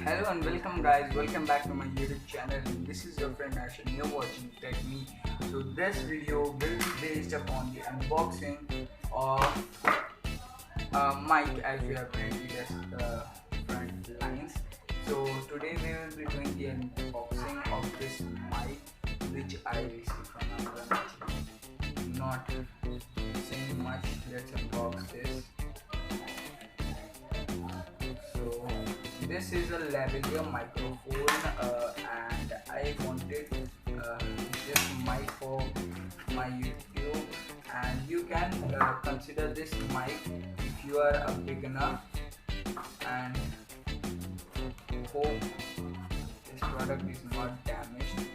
Hello and welcome guys, welcome back to my YouTube channel. This is your friend Ash and you're watching Tech Me. So this video will be based upon the unboxing of mic as we have previous front lines. So today we will be doing the unboxing of this mic which I received from Amazon. Actually not saying much, let's unbox this. So this is a lavalier microphone and I wanted this mic for my YouTube, and you can consider this mic if you are a beginner, and hope this product is not damaged.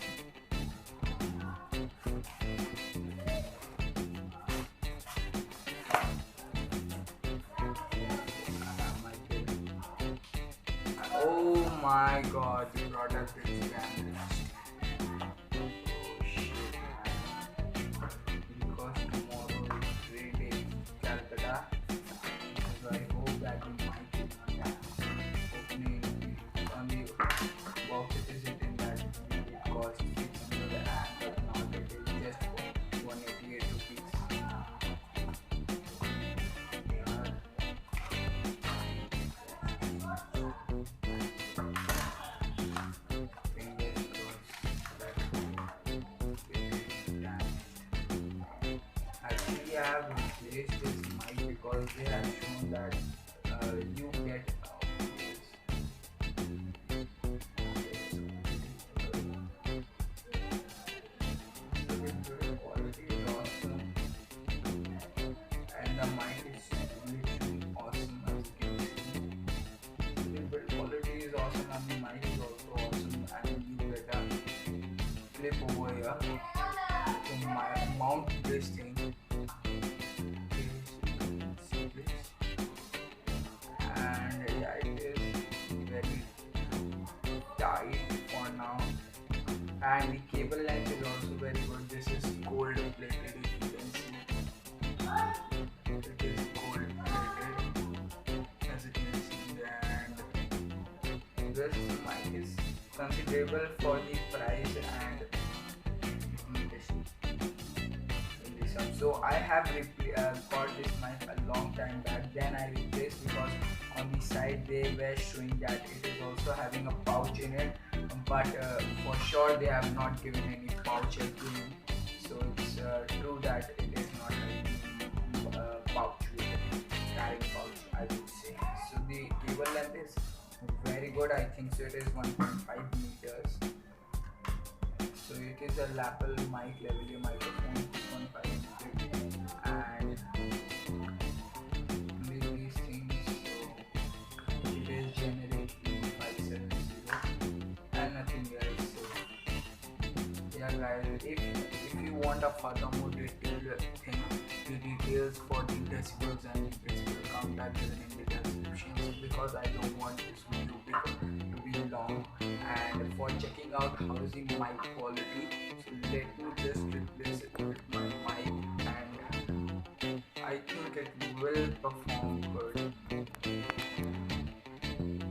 Oh my god, the product is damaged. Oh shit, because tomorrow is free day in Calcutta. So I hope that the mic is not damaged. Opening on the box it is written that it costs 600 and not it is just 188 rupees. Actually, I have replaced this mic because they have shown that you get the quality is awesome, and the mic is literally awesome as you can see. The build quality is awesome and the mic is also awesome, and you get a clip over here to mount this thing. And yeah, it is very tight for now, and the cable length is also very good. This is gold plated, if you can see it is gold plated as you can see, and this mic is considerable for the price and so I have got this mic a long time back, then I replaced because on the side they were showing that it is also having a pouch in it, but for sure they have not given any pouch again. So it's true that it is not a pouch with a carrying pouch, I would say. So the cable length is very good, I think so it is 1.5 meters. So it is a lapel mic, lavalier microphone, 2.5 meters, and with these things, so it is generic 570 and nothing else. So yeah guys, if you want a furthermore detailed thing, the details for the decibels and the decibel count are given in the descriptions, because I don't want this video to be long. And for checking out how is the mic quality, so let me just replace it with my mic, and I think it will perform good.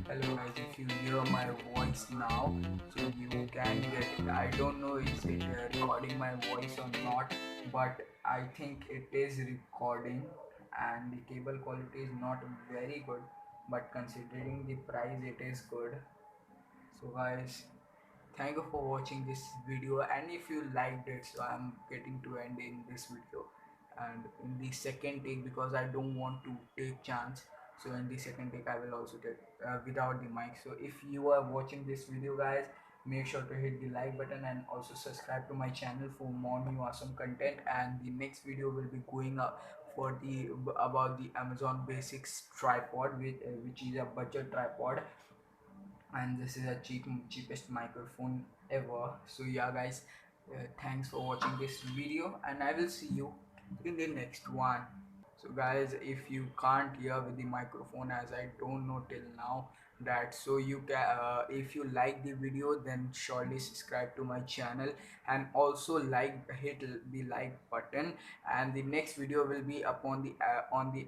Hello guys, if you hear my voice now, so you can get it. I don't know is it recording my voice or not, but I think it is recording, and the cable quality is not very good, but considering the price it is good. So guys, thank you for watching this video, and if you liked it, so I'm getting to end in this video, and in the second take, because I don't want to take chance, so in the second take I will also take without the mic. So if you are watching this video guys, make sure to hit the like button and also subscribe to my channel for more new awesome content. And the next video will be going up for the about the Amazon Basics tripod, which is a budget tripod, and this is a cheapest microphone ever. So yeah guys, thanks for watching this video, and I will see you in the next one. So guys, if you can't hear with the microphone, as I don't know till now that, so you can if you like the video, then surely subscribe to my channel, and also hit the like button. And the next video will be upon the on the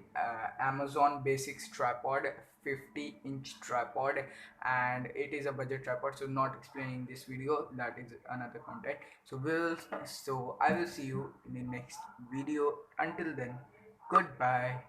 Amazon Basics tripod 50-inch tripod, and it is a budget tripod, so not explaining this video, that is another content. So I will see you in the next video. Until then, goodbye.